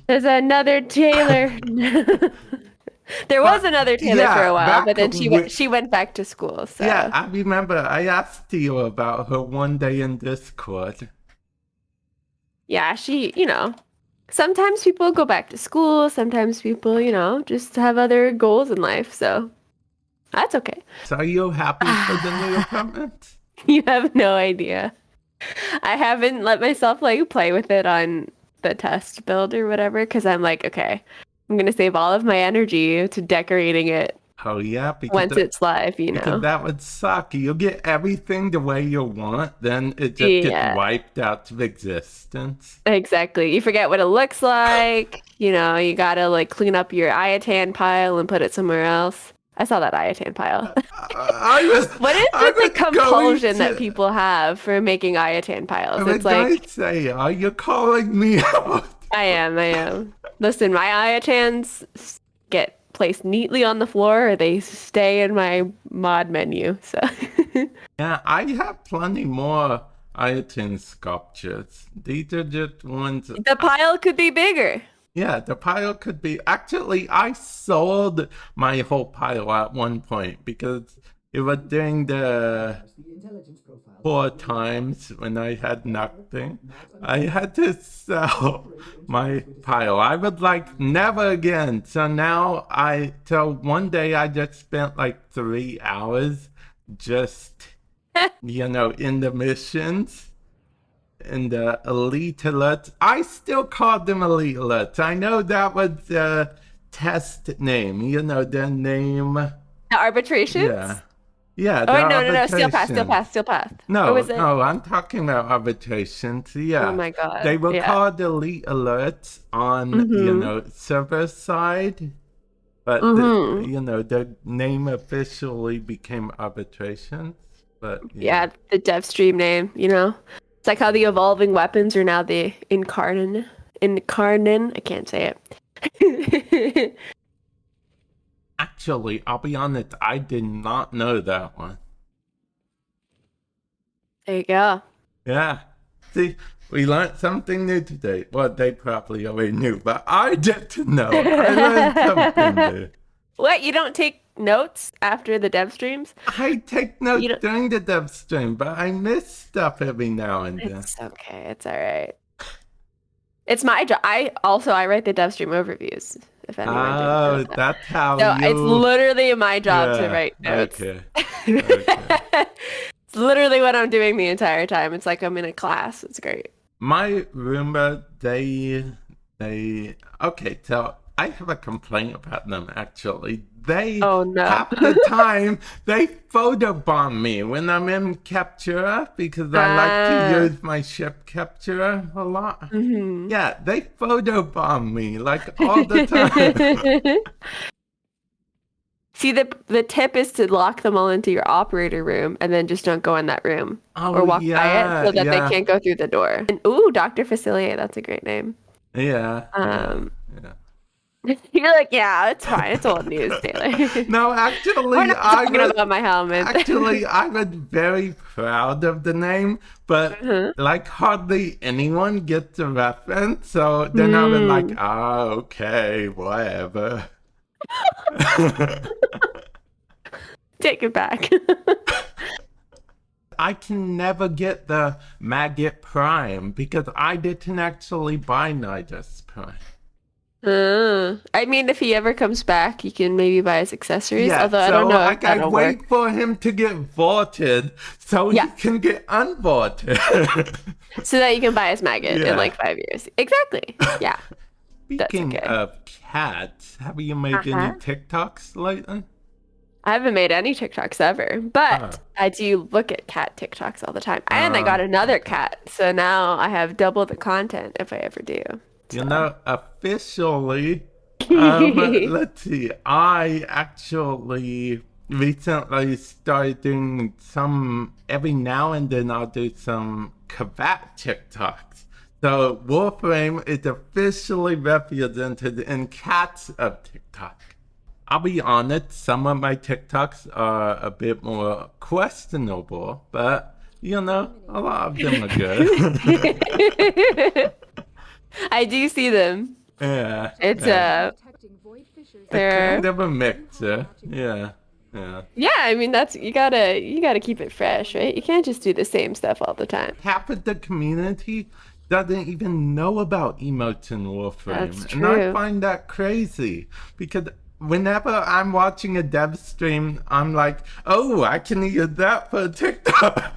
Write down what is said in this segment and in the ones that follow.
There's another Taylor. There was But another Taylor for yeah, a while, but back then with she went back to school. yeah, So I remember I asked you about her one day in Discord. yeah, sometimes people go back to school. Sometimes people, just have other goals in life. So that's okay. So are you happy for the new apartment? You have no idea. I haven't let myself like play with it on the test build or whatever because I'm like, okay, I'm gonna save all of my energy to decorating it Oh yeah, once it's live, because that would suck. You'll get everything the way you want, then it just gets Yeah, wiped out of existence. exactly. You forget what it looks like. You gotta like clean up your Iatan pile and put it somewhere else. I saw that Iatan pile. What is I this like was going compulsion that to, people have for making Iatan I piles? was It's going like to say, are you calling me out? I am. Listen, my Iatans get placed neatly on the floor or they stay in my mod menu. So Yeah, I have plenty more item sculptures. These are just ones. the pile could be bigger. Yeah, the pile could be. Actually, I sold my whole pile at one point because it was during the 4 times when I had nothing. I had to sell my pile. I would like never again. So one day I just spent like 3 hours just, in the missions. And the elite alerts. I still call them elite alerts. I know that was the test name. Their name. The arbitrations? Yeah. Yeah, Oh the wait, no. Steel path, steel arbitrations. path, steel path. Or No, was it? no, I'm talking about arbitrations. Oh Yeah. my God. They were Yeah. called elite alerts on, Mm-hmm. server side. But Mm-hmm. the name officially became arbitrations. But yeah. Yeah, the dev stream name, It's like how the evolving weapons are now the incarnin. I can't say it. Actually, I'll be honest, I did not know that one. There you go. Yeah. See, we learned something new today. Well, they probably already knew, but I get to know. I learned something new. What, you don't take notes after the dev streams? I take You notes don't. during the dev stream, but I miss stuff every now and then. It's okay. It's all right. It's my job. I write the dev stream overviews, if anyone didn't know Oh, that. that's how So it's you. literally my job to Yeah. write notes. Okay. Okay. It's literally what I'm doing the entire time. It's like I'm in a class. It's great. My Roomba, okay, so I have a complaint about them actually. They, Oh no. half the time, they photobomb me when I'm in Captura because I like to Ah. use my ship Captura a lot. Mhm. Yeah, they photobomb me like all the time. See, the tip is to lock them all into your operator room and then just don't go in that room Oh, or walk by it yeah, so that they yeah, can't go through the door. And ooh, Dr. Facilier, that's a great name. yeah, yeah, Um, yeah. you're like, yeah, it's fine. It's old news, Taylor. No, We're actually, not talking about my helmet. I was very proud of the name, but Uh-huh. like hardly anyone gets the reference, so then I was like, Mm. okay, whatever. Take it back. I can never get the Maggot Prime because I didn't actually buy Nidus Prime. I mean, if he ever comes back, you can maybe buy his accessories. Yeah, Although I so don't know if like I that'll work. wait for him to get vaulted so he Yeah, can get unvaulted. so that you can buy his maggot in Yeah. like 5 years. Exactly. Yeah, that's Speaking okay. of cats, have you made any Uh-huh. TikToks lately? I haven't made any TikToks ever, Uh, but I do look at cat TikToks all the time. And I got another okay. cat, so now I have double the content if I ever do. So. Officially, let's see, I actually recently started doing some, every now and then I'll do some cat TikToks. So Warframe is officially represented in cats of TikTok. I'll be honest, some of my TikToks are a bit more questionable, but a lot of them are good. I do see them. Yeah. It's Yeah. A they're kind of a mixer. Yeah. Yeah. yeah, I mean that's you gotta keep it fresh, right? You can't just do the same stuff all the time. Half of the community doesn't even know about emotes in That's Warframe. And I true. find that crazy because whenever I'm watching a dev stream, I'm like, oh, I can use that for TikTok.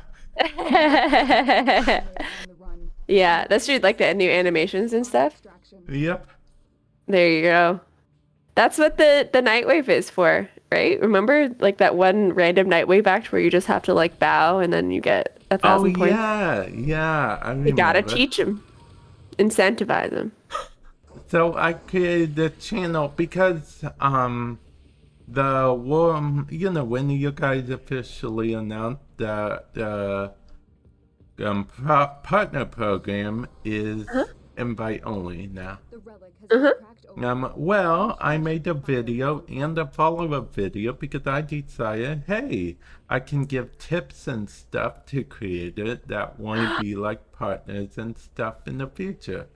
Yeah, that's true. Like the new animations and stuff. Yep. There you go. That's what the Nightwave is for, right? Remember like that one random Nightwave act where you just have to like bow and then you get a Oh, 1,000 points? yeah. Yeah. I You gotta remember. teach them, incentivize them. So I created the channel because the war, when you guys officially announced that the partner program is Uh-huh. invite only now. Uh-huh. Well, I made a video and a follow-up video because I decided, hey, I can give tips and stuff to creators that want to be like partners and stuff in the future.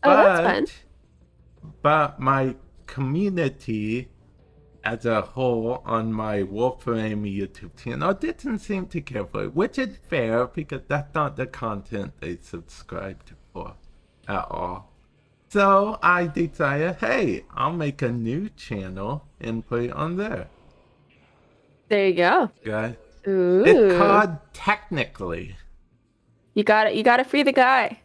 Oh, that's fun. But my community as a whole on my Warframe YouTube channel didn't seem to care for it, which is fair because that's not the content they subscribed for at all. So I decided, hey, I'll make a new channel and put it on there. There you go. Guys, it's Ooh. called Technically. You gotta free the guy.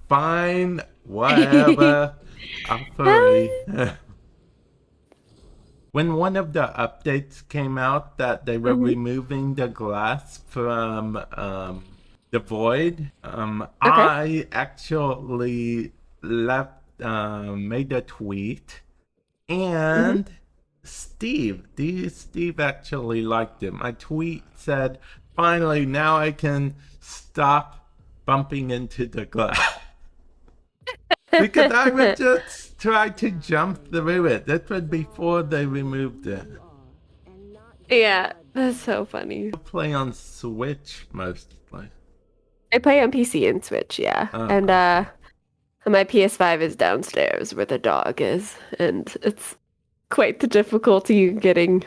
Fine, whatever. I'm sorry. When one of the updates came out that they were Mhm. removing the glass from the void, Okay. I actually made a tweet, Hmm. and Steve actually liked it. My tweet said, "Finally, now I can stop bumping into the glass." Because I would just try to jump through it. That was before they removed it. Yeah, that's so funny. I play on Switch mostly. I play on PC and Switch, yeah. And Okay. my PS5 is downstairs where the dog is, and it's quite the difficulty getting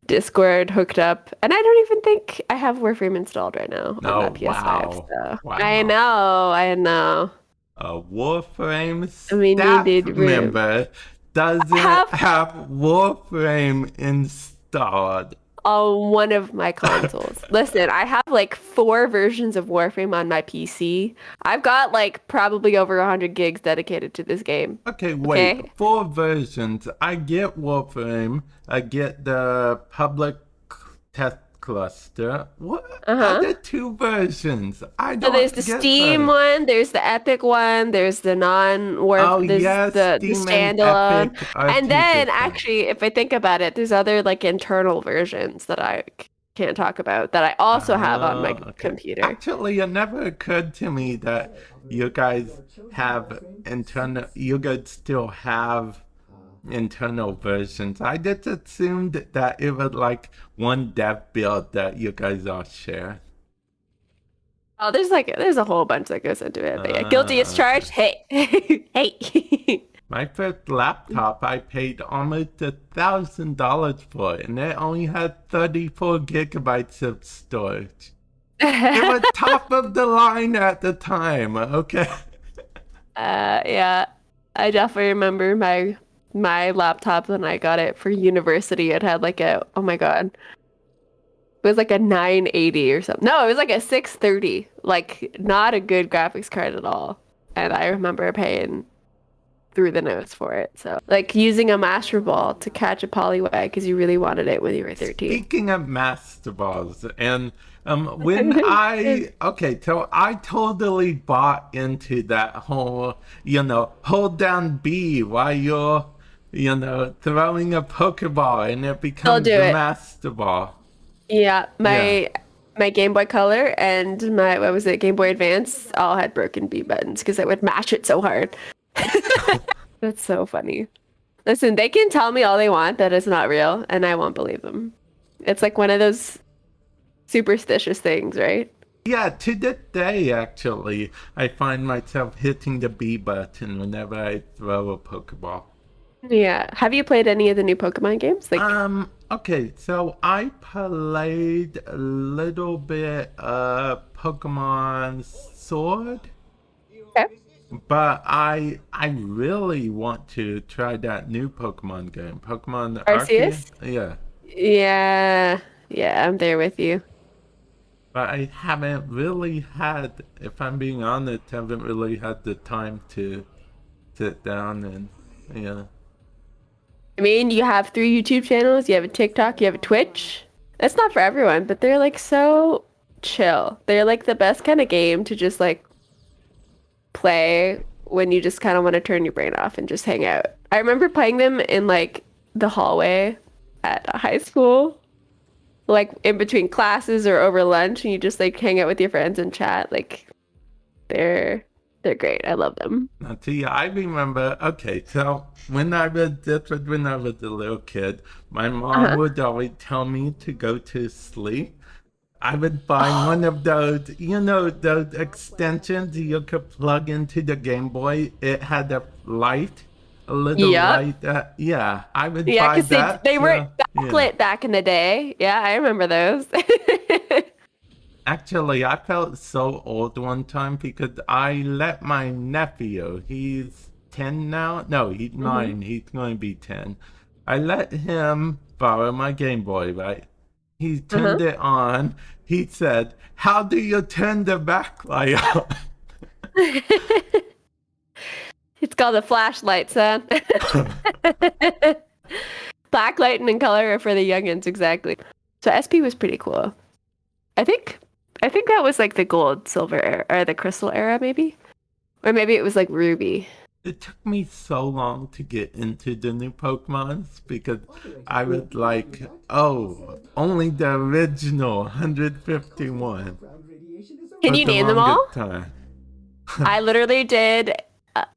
Discord hooked up. And I don't even think I have Warframe installed right now on Oh, that PS5, wow. so I Wow. know, I know. A Warframe We staff needed room. member I doesn't have have Warframe installed. on one of my consoles. Listen, I have like 4 versions of Warframe on my PC. I've got like probably over 100 gigs dedicated to this game. Okay, wait. Okay? 4 versions. I get Warframe. I get the public test cluster. What are Uh-huh. the 2 versions? I So there's the don't get Steam those. one, there's the Epic one, there's the Oh, there's yes, the Steam and standalone. Epic are And two then different. actually, if I think about it, there's other like internal versions that can't talk about that I also have on my Okay. computer. Actually, it never occurred to me that you guys you guys still have internal versions. I just assumed that it was like one dev build that you guys all share. Oh, there's a whole bunch that goes into it. But yeah, guilty as Okay. charged. Hey. Hey. My first laptop, I paid almost $1,000 for it, and it only had 34 gigabytes of storage. It was top of the line at the time, okay? Yeah, I definitely remember my laptop when I got it for university. It had like oh my God, it was like a 980 or something. No, it was like a 630. Like not a good graphics card at all. And I remember paying through the nose for it. So like using a master ball to catch a polywag because you really wanted it when you were 13. Speaking of master balls, and when okay, so I totally bought into that whole, hold down B while you're, throwing a Pokeball and it I'll becomes do the it. master ball. Yeah, Yeah. my Game Boy Color and my what was it, Game Boy Advance all had broken B buttons because I would mash it so hard. That's so funny. Listen, they can tell me all they want that it's not real, and I won't believe them. It's like one of those superstitious things, right? Yeah, to this day, actually, I find myself hitting the B button whenever I throw a Pokeball. Yeah. Have you played any of the new Pokemon games? Okay, so I played a little bit of Pokemon Sword, Okay. but I really want to try that new Pokemon game, Pokemon Arceus. Arceus? Yeah, Yeah. Yeah, I'm there with you. but I haven't really had, if I'm being honest, haven't really had the time to sit down and yeah. I mean, you have three YouTube channels, you have a TikTok, you have a Twitch. That's not for everyone, but they're like so chill. They're like the best kind of game to just like play when you just kind of want to turn your brain off and just hang out. I remember playing them in like the hallway at a high school, like in between classes or over lunch, and you just like hang out with your friends and chat. Like they're they're great. I love them. Now, see, I remember, okay, so when I was a little kid, my mom Uh-huh. would always tell me to go to sleep. I would find one Oh, of those, those extensions you could plug into the Game Boy. It had a light, a little yep. light. Yeah, I would Yeah, buy because they that. they weren't Yeah. backlit back in the day. Yeah, I remember those. Actually, I felt so old one time because I let my nephew, he's 10 now. No, he's hmm 9. He's going to be 10. I let him borrow my Game Boy, right? He Uh-huh. turned it on. He said, "How do you turn the backlight It's called a flashlight, son. Black, light, and color are for the youngins, exactly. So SP was pretty cool. I think I think that was like the gold, silver era, or the crystal era, maybe, or maybe it was like ruby. It took me so long to get into the new Pokemons because I was like, oh, only the original 151 Can for you the name them all? longest time. I literally did.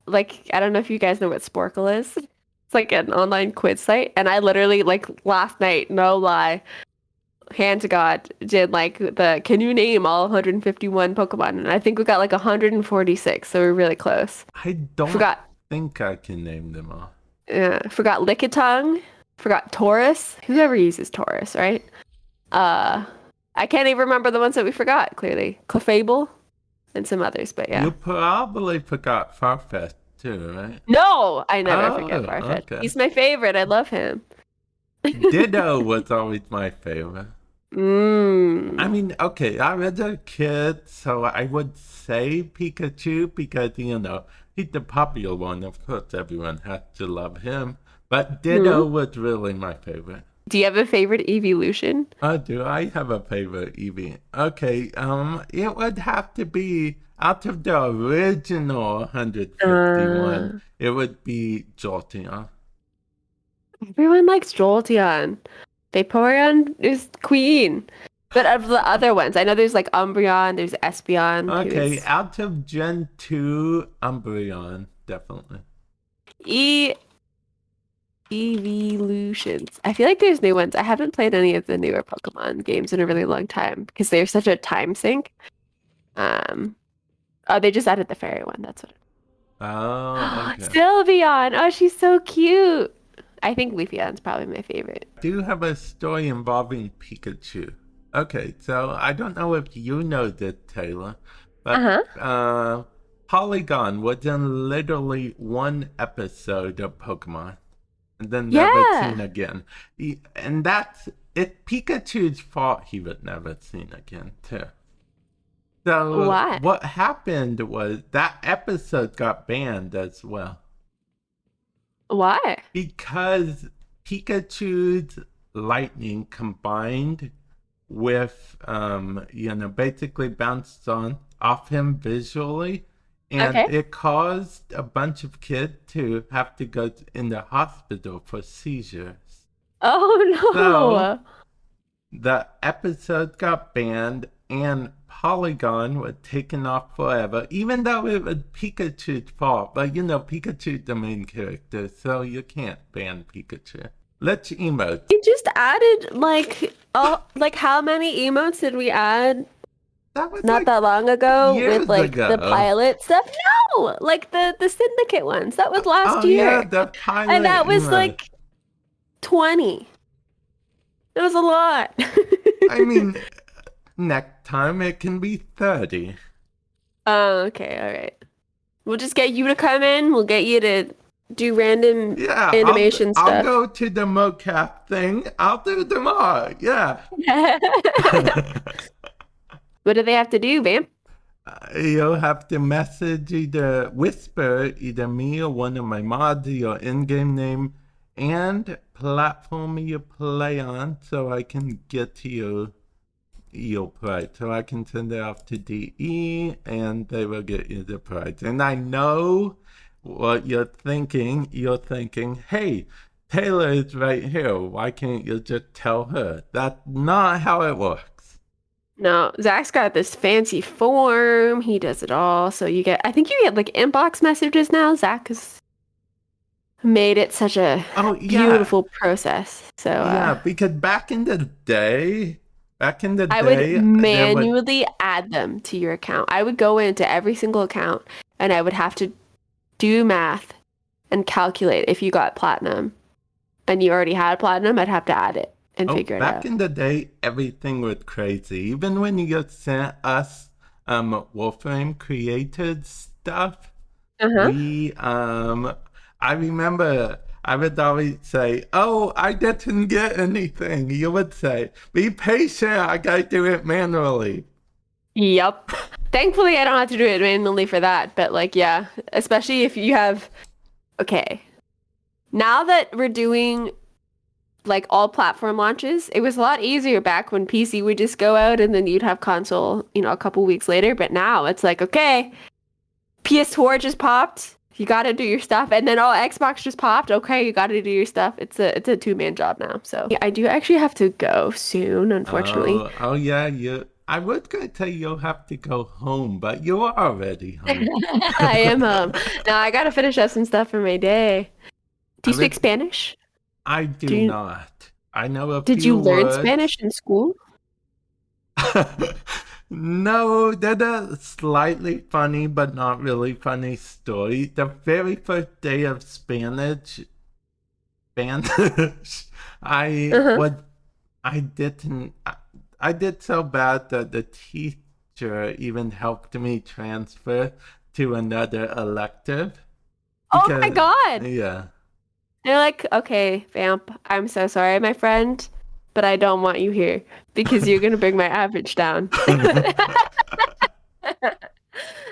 Like I don't know if you guys know what Sporkle is. It's like an online quiz site, and I literally like last night, no lie, hand to God, did like the can you name all 151 Pokemon? And I think we got like 146, so we're really close. I don't Forgot, think I can name them all. forgot Lickitung, forgot Taurus. Whoever uses Taurus, right? Uh, I can't even remember the ones that we forgot. Clearly, Clefable and some others, but You yeah. probably forgot Farfetch too, right? No, I never forget Oh, Farfetch. okay. He's my favorite. I love him. Ditto was always my favorite. I Mm. mean, okay, I was a kid, so I would say Pikachu because, he's the popular one. Of course, everyone has to love him. But Hmm. Ditto was really my favorite. Do you have a favorite evolution? Oh, do I have a favorite Eevee? Okay, it would have to be out of the original 151, Uh, it would be Jolteon. Everyone likes Jolteon. Vaporeon is queen. But of the other ones, I know there's like Umbreon, there's Espeon, Okay, who's out of Gen 2, Umbreon, definitely. E Evolutions. I feel like there's new ones. I haven't played any of the newer Pokemon games in a really long time because they're such a time sink. Um, oh, they just added the fairy one. That's what. Oh, okay. Sylveon. Oh, she's so cute. I think Leafeon's probably my favorite. Do have a story involving Pikachu. Okay, so I don't know if you know this, Taylor, but Uh-huh. Polygon was in literally one episode of Pokemon and then never seen Yeah. again. And that's it's Pikachu's fault he was never seen again, too. So Why? what happened was that episode got banned as well Why? because Pikachu's lightning combined with basically bounced on off him visually, and Okay. it caused a bunch of kids to have to go in the hospital for seizures. So Oh the episode got banned and Polygon was taken off forever, even though it was Pikachu's fault. But Pikachu's the main character, so you can't ban Pikachu. Let's emote. We just added like how many emotes did we add That was not like that long ago with years like the ago. pilot stuff. No, like the syndicate ones. That was last Oh yeah, year. the And pilot that and was the. like 20. It was a lot. I mean, next time it can be 30. Oh, okay, all right. We'll just get you to come in. We'll get you to do random Yeah, animation I'll stuff. go to the mocap thing. I'll do them all. Yeah. What do they have to do, Vamp? You'll have to message either whisper either me or one of my mods your in-game name and platform you play on so I can get to your prize. So I can send it off to DE and they will get you the prize. And I know what you're thinking. You're thinking, hey, Taylor is right here. Why can't you just tell her? That's not how it works. No, Zach's got this fancy form. He does it all. So I think you get like inbox messages now. Zach has made it such a Oh, yeah. beautiful process. So, Yeah, because back in the I would day, there would. manually add them to your account. I would go into every single account and I would have to do math and calculate if you got platinum and you already had platinum, I'd have to add it and Oh, figure it back out. in the day, everything was crazy. Even when you sent us Warframe created stuff, Uh-huh. we I remember I would always say, "Oh, I didn't get anything." You would say, "Be patient. I gotta do it manually." Yep. Thankfully, I don't have to do it manually for that, but like, yeah, especially if you have, okay. Now that we're doing like all platform launches, it was a lot easier back when PC would just go out and then you'd have console, a couple weeks later, but now it's like, okay, PS4 just popped. You got to do your stuff, and then Xbox just popped. Okay, you got to do your stuff. It's a two-man job now. So yeah, I do actually have to go soon, unfortunately. Oh yeah, you. I was gonna tell you you'll have to go home, but you are already home. I am now I gotta finish up some stuff for my day. Do I you speak would. Spanish? I Do do you not. I know a did few you learn words. Spanish in school? No, that's a slightly funny but not really funny story. The very first day of Spanish, I Uh-huh. was, I didn't, I did so bad that the teacher even helped me transfer to another elective Oh my because, God. yeah. They're like, okay, Vamp, I'm so sorry, my friend, but I don't want you here because you're gonna bring my average down.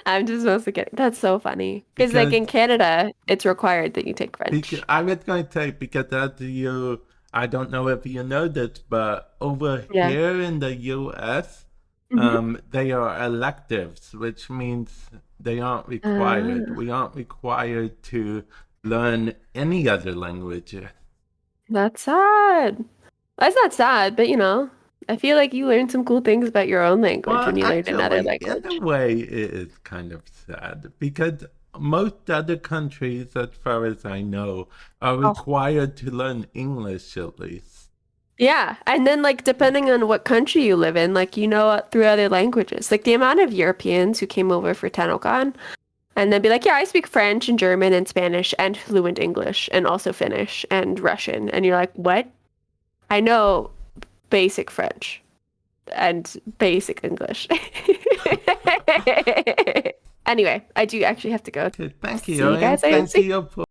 I'm just mostly kidding. That's so funny. Because like because in Canada, it's required that you take French. I was going to say because that you, I don't know if you know this, but over Yeah. here in the U.S., Hmm. they are electives, which means they aren't required. Uh, We aren't required to learn any other language. that's sad. That's not sad, but I feel like you learned some cool things about your own language Well, when you learned another actually, in a language. way, it is kind of sad because most other countries, as far as I know, are Oh. required to learn English at least. Yeah, and then like depending on what country you live in, like through other languages. Like the amount of Europeans who came over for TennoCon and then be like, yeah, I speak French and German and Spanish and fluent English and also Finnish and Russian. And you're like, what? I know basic French and basic English. Anyway, I do actually have to go. Okay, thank you, See you and guys thank later. you for